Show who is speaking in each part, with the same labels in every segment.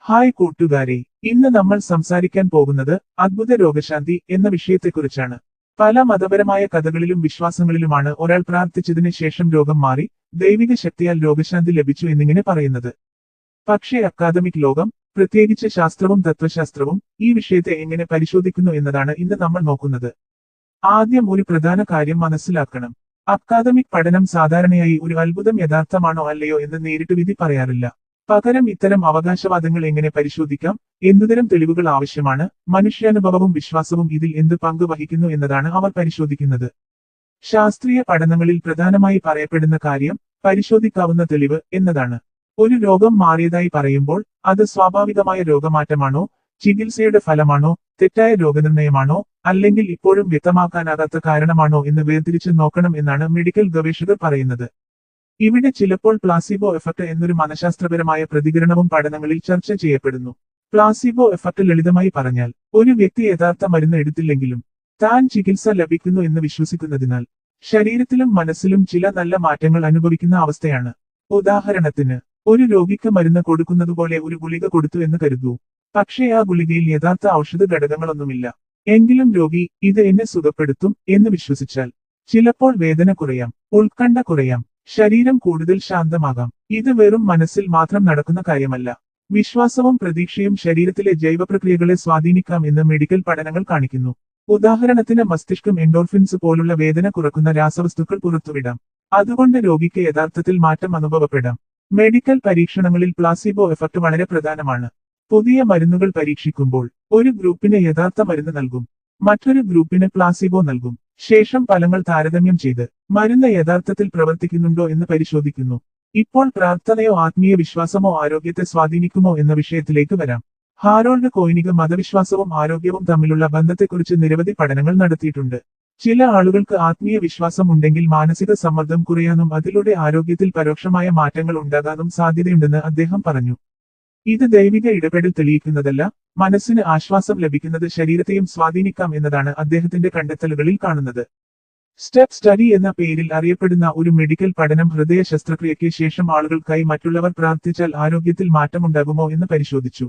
Speaker 1: Hi കൂട്ടുകാരെ, ഇന്ന് നമ്മൾ സംസാരിക്കാൻ പോകുന്നത് അദ്ഭുത രോഗശാന്തി എന്ന വിഷയത്തെക്കുറിച്ചാണ്. പല മതപരമായ കഥകളിലും വിശ്വാസങ്ങളിലുമാണ് ഒരാൾ പ്രാർത്ഥിച്ചതിന് ശേഷം രോഗം മാറി ദൈവിക ശക്തിയാൽ രോഗശാന്തി ലഭിച്ചു എന്നിങ്ങനെ പറയുന്നത്. പക്ഷേ അക്കാദമിക് ലോകം, പ്രത്യേകിച്ച് ശാസ്ത്രവും തത്വശാസ്ത്രവും, ഈ വിഷയത്തെ എങ്ങനെ പരിശോധിക്കുന്നു എന്നതാണ് ഇന്ന് നമ്മൾ നോക്കുന്നത്. ആദ്യം ഒരു പ്രധാന കാര്യം മനസ്സിലാക്കണം. അക്കാദമിക് പഠനം സാധാരണയായി ഒരു അത്ഭുതം യഥാർത്ഥമാണോ അല്ലയോ എന്ന് നേരിട്ട് വിധി പറയാറില്ല. പകരം ഇത്തരം അവകാശവാദങ്ങൾ എങ്ങനെ പരിശോധിക്കാം, എന്തുതരം തെളിവുകൾ ആവശ്യമാണ്, മനുഷ്യാനുഭവവും വിശ്വാസവും ഇതിൽ എന്ത് പങ്ക് വഹിക്കുന്നു എന്നതാണ് അവർ പരിശോധിക്കുന്നത്. ശാസ്ത്രീയ പഠനങ്ങളിൽ പ്രധാനമായി പറയപ്പെടുന്ന കാര്യം പരിശോധിക്കാവുന്ന തെളിവ് എന്നതാണ്. ഒരു രോഗം മാറിയതായി പറയുമ്പോൾ അത് സ്വാഭാവികമായ രോഗമാറ്റമാണോ, ചികിത്സയുടെ ഫലമാണോ, തെറ്റായ രോഗനിർണയമാണോ, അല്ലെങ്കിൽ ഇപ്പോഴും വ്യക്തമാക്കാനാകാത്ത കാരണമാണോ എന്ന് വേർതിരിച്ച് നോക്കണം എന്നാണ് മെഡിക്കൽ ഗവേഷകർ പറയുന്നത്. ഇവിടെ ചിലപ്പോൾ പ്ലാസിബോ എഫക്ട് എന്നൊരു മനഃശാസ്ത്രപരമായ പ്രതികരണവും പഠനങ്ങളിൽ ചർച്ച ചെയ്യപ്പെടുന്നു. പ്ലാസിബോ എഫക്ട് ലളിതമായി പറഞ്ഞാൽ, ഒരു വ്യക്തി യഥാർത്ഥ മരുന്ന് എടുത്തില്ലെങ്കിലും താൻ ചികിത്സ ലഭിക്കുന്നു എന്ന് വിശ്വസിക്കുന്നതിനാൽ ശരീരത്തിലും മനസ്സിലും ചില നല്ല മാറ്റങ്ങൾ അനുഭവിക്കുന്ന അവസ്ഥയാണ്. ഉദാഹരണത്തിന്, ഒരു രോഗിക്ക് മരുന്ന് കൊടുക്കുന്നതുപോലെ ഒരു ഗുളിക കൊടുത്തു എന്ന് കരുതൂ. പക്ഷേ ആ ഗുളികയിൽ യഥാർത്ഥ ഔഷധ ഘടകങ്ങളൊന്നുമില്ല. എങ്കിലും രോഗി ഇത് എന്നെ സുഖപ്പെടുത്തും എന്ന് വിശ്വസിച്ചാൽ ചിലപ്പോൾ വേദന കുറയാം, ഉത്കണ്ഠ കുറയാം, ശരീരം കൂടുതൽ ശാന്തമാകാം. ഇത് വെറും മനസ്സിൽ മാത്രം നടക്കുന്ന കാര്യമല്ല. വിശ്വാസവും പ്രതീക്ഷയും ശരീരത്തിലെ ജൈവപ്രക്രിയകളെ സ്വാധീനിക്കാം എന്ന് മെഡിക്കൽ പഠനങ്ങൾ കാണിക്കുന്നു. ഉദാഹരണത്തിന്, മസ്തിഷ്കം എൻഡോർഫിൻസ് പോലുള്ള വേദന കുറക്കുന്ന രാസവസ്തുക്കൾ പുറത്തുവിടാം. അതുകൊണ്ട് രോഗിക്ക് യഥാർത്ഥത്തിൽ മാറ്റം അനുഭവപ്പെടാം. മെഡിക്കൽ പരീക്ഷണങ്ങളിൽ പ്ലാസിബോ എഫക്ട് വളരെ പ്രധാനമാണ്. പുതിയ മരുന്നുകൾ പരീക്ഷിക്കുമ്പോൾ ഒരു ഗ്രൂപ്പിന് യഥാർത്ഥ മരുന്ന് നൽകും, മറ്റൊരു ഗ്രൂപ്പിന് പ്ലാസിബോ നൽകും. ശേഷം ഫലങ്ങൾ താരതമ്യം ചെയ്ത് മരുന്ന് യഥാർത്ഥത്തിൽ പ്രവർത്തിക്കുന്നുണ്ടോ എന്ന് പരിശോധിക്കുന്നു. ഇപ്പോൾ പ്രാർത്ഥനയോ ആത്മീയ വിശ്വാസമോ ആരോഗ്യത്തെ സ്വാധീനിക്കുമോ എന്ന വിഷയത്തിലേക്ക് വരാം. ഹാരോൾഡ് കോയിനിഗ് മതവിശ്വാസവും ആരോഗ്യവും തമ്മിലുള്ള ബന്ധത്തെക്കുറിച്ച് നിരവധി പഠനങ്ങൾ നടത്തിയിട്ടുണ്ട്. ചില ആളുകൾക്ക് ആത്മീയ വിശ്വാസം ഉണ്ടെങ്കിൽ മാനസിക സമ്മർദ്ദം കുറയാനും അതിലൂടെ ആരോഗ്യത്തിൽ പരോക്ഷമായ മാറ്റങ്ങൾ ഉണ്ടാകാനും സാധ്യതയുണ്ടെന്ന് അദ്ദേഹം പറഞ്ഞു. ഇത് ദൈവിക ഇടപെടൽ തെളിയിക്കുന്നതല്ല, മനസ്സിന് ആശ്വാസം ലഭിക്കുന്നത് ശരീരത്തെയും സ്വാധീനിക്കാം എന്നതാണ് അദ്ദേഹത്തിന്റെ കണ്ടെത്തലുകളിൽ കാണുന്നത്. സ്റ്റെപ്പ് സ്റ്റഡി എന്ന പേരിൽ അറിയപ്പെടുന്ന ഒരു മെഡിക്കൽ പഠനം ഹൃദയ ശസ്ത്രക്രിയയ്ക്ക് ശേഷം ആളുകൾക്കായി മറ്റുള്ളവർ പ്രാർത്ഥിച്ചാൽ ആരോഗ്യത്തിൽ മാറ്റമുണ്ടാകുമോ എന്ന് പരിശോധിച്ചു.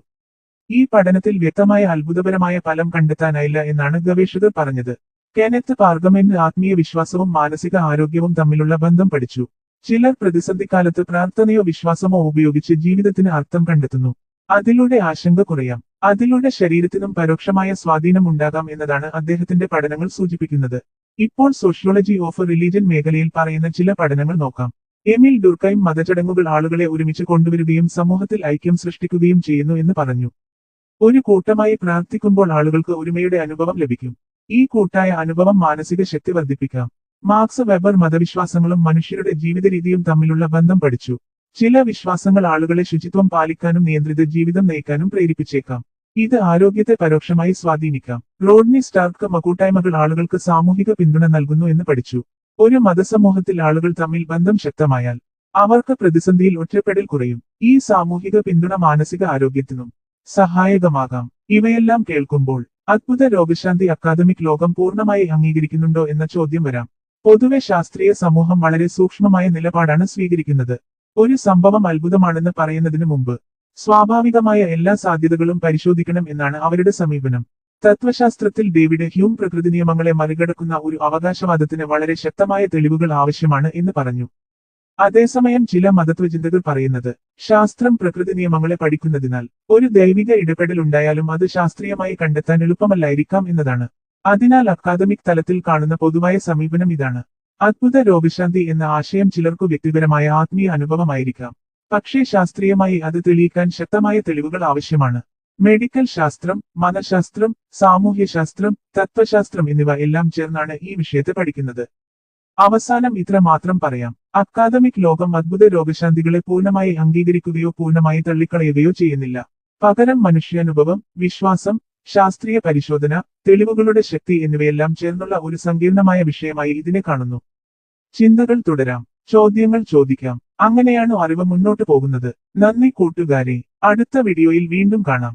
Speaker 1: ഈ പഠനത്തിൽ വ്യക്തമായ അത്ഭുതപരമായ ഫലം കണ്ടെത്താനായില്ല എന്നാണ് ഗവേഷകർ പറഞ്ഞത്. കെനെത്ത് പാർഗമെന്റ് ആത്മീയ വിശ്വാസവും മാനസിക ആരോഗ്യവും തമ്മിലുള്ള ബന്ധം പഠിച്ചു. ചിലർ പ്രതിസന്ധിക്കാലത്ത് പ്രാർത്ഥനയോ വിശ്വാസമോ ഉപയോഗിച്ച് ജീവിതത്തിന് അർത്ഥം കണ്ടെത്തുന്നു. അതിലൂടെ ആശങ്ക കുറയാം, അതിലൂടെ ശരീരത്തിനും പരോക്ഷമായ സ്വാധീനം ഉണ്ടാകാം എന്നതാണ് അദ്ദേഹത്തിന്റെ പഠനങ്ങൾ സൂചിപ്പിക്കുന്നത്. ഇപ്പോൾ സോഷ്യോളജി ഓഫ് റിലീജിയൻ മേഖലയിൽ പറയുന്ന ചില പഠനങ്ങൾ നോക്കാം. എമിൽ ഡുർക്കൈം മതചടങ്ങുകൾ ആളുകളെ ഒരുമിച്ച് കൊണ്ടുവരികയും സമൂഹത്തിൽ ഐക്യം സൃഷ്ടിക്കുകയും ചെയ്യുന്നു എന്ന് പറഞ്ഞു. ഒരു കൂട്ടമായി പ്രാർത്ഥിക്കുമ്പോൾ ആളുകൾക്ക് ഒരുമയുടെ അനുഭവം ലഭിക്കും. ഈ കൂട്ടായ അനുഭവം മാനസിക ശക്തി വർദ്ധിപ്പിക്കാം. മാർക്സ് വെബർ മതവിശ്വാസങ്ങളും മനുഷ്യരുടെ ജീവിതരീതിയും തമ്മിലുള്ള ബന്ധം പഠിച്ചു. ചില വിശ്വാസങ്ങൾ ആളുകളെ ശുചിത്വം പാലിക്കാനും നിയന്ത്രിത ജീവിതം നയിക്കാനും പ്രേരിപ്പിച്ചേക്കാം. ഇത് ആരോഗ്യത്തെ പരോക്ഷമായി സ്വാധീനിക്കാം. റോഡ്നി സ്റ്റാർക്ക് കൂട്ടായ്മകൾ ആളുകൾക്ക് സാമൂഹിക പിന്തുണ നൽകുന്നു എന്ന് പഠിച്ചു. ഒരു മതസമൂഹത്തിൽ ആളുകൾ തമ്മിൽ ബന്ധം ശക്തമായാൽ അവർക്ക് പ്രതിസന്ധിയിൽ ഒറ്റപ്പെടൽ കുറയും. ഈ സാമൂഹിക പിന്തുണ മാനസിക ആരോഗ്യത്തിനും സഹായകമാകാം. ഇവയെല്ലാം കേൾക്കുമ്പോൾ അദ്ഭുത രോഗശാന്തി അക്കാദമിക് ലോകം പൂർണ്ണമായി അംഗീകരിക്കുന്നുണ്ടോ എന്ന ചോദ്യം വരാം. പൊതുവെ ശാസ്ത്രീയ സമൂഹം വളരെ സൂക്ഷ്മമായ നിലപാടാണ് സ്വീകരിക്കുന്നത്. ഒരു സംഭവം അത്ഭുതമാണെന്ന് പറയുന്നതിന് മുമ്പ് സ്വാഭാവികമായ എല്ലാ സാധ്യതകളും പരിശോധിക്കണം എന്നാണ് അവരുടെ സമീപനം. തത്വശാസ്ത്രത്തിൽ ഡേവിഡ് ഹ്യൂം പ്രകൃതി നിയമങ്ങളെ മറികടക്കുന്ന ഒരു അവകാശവാദത്തിന് വളരെ ശക്തമായ തെളിവുകൾ ആവശ്യമാണ് എന്ന് പറഞ്ഞു. അതേസമയം ചില മതത്വചിന്തകർ പറയുന്നത്, ശാസ്ത്രം പ്രകൃതി നിയമങ്ങളെ പഠിക്കുന്നതിനാൽ ഒരു ദൈവിക ഇടപെടൽ ഉണ്ടായാലും അത് ശാസ്ത്രീയമായി കണ്ടെത്താൻ എളുപ്പമല്ലായിരിക്കാം എന്നതാണ്. അതിനാൽ അക്കാദമിക് തലത്തിൽ കാണുന്ന പൊതുവായ സമീപനം ഇതാണ്. അദ്ഭുത രോഗശാന്തി എന്ന ആശയം ചിലർക്കു വ്യക്തിപരമായ ആത്മീയ അനുഭവമായിരിക്കാം. പക്ഷേ ശാസ്ത്രീയമായി അത് തെളിയിക്കാൻ ശക്തമായ തെളിവുകൾ ആവശ്യമാണ്. മെഡിക്കൽ ശാസ്ത്രം, മനഃശാസ്ത്രം, സാമൂഹ്യശാസ്ത്രം, തത്വശാസ്ത്രം എന്നിവ എല്ലാം ചേർന്നാണ് ഈ വിഷയത്തെ പഠിക്കുന്നത്. അവസാനം ഇത്ര മാത്രം പറയാം. അക്കാദമിക് ലോകം അദ്ഭുത രോഗശാന്തികളെ പൂർണ്ണമായി അംഗീകരിക്കുകയോ പൂർണ്ണമായി തള്ളിക്കളയുകയോ ചെയ്യുന്നില്ല. പകരം മനുഷ്യാനുഭവം, വിശ്വാസം, ശാസ്ത്രീയ പരിശോധന, തെളിവുകളുടെ ശക്തി എന്നിവയെല്ലാം ചേർന്നുള്ള ഒരു സങ്കീർണമായ വിഷയമായി ഇതിനെ കാണുന്നു. ചിന്തകൾ തുടരാം, ചോദ്യങ്ങൾ ചോദിക്കാം. അങ്ങനെയാണ് അറിവ് മുന്നോട്ട് പോകുന്നത്. നന്ദി കൂട്ടുകാരെ, അടുത്ത വീഡിയോയിൽ വീണ്ടും കാണാം.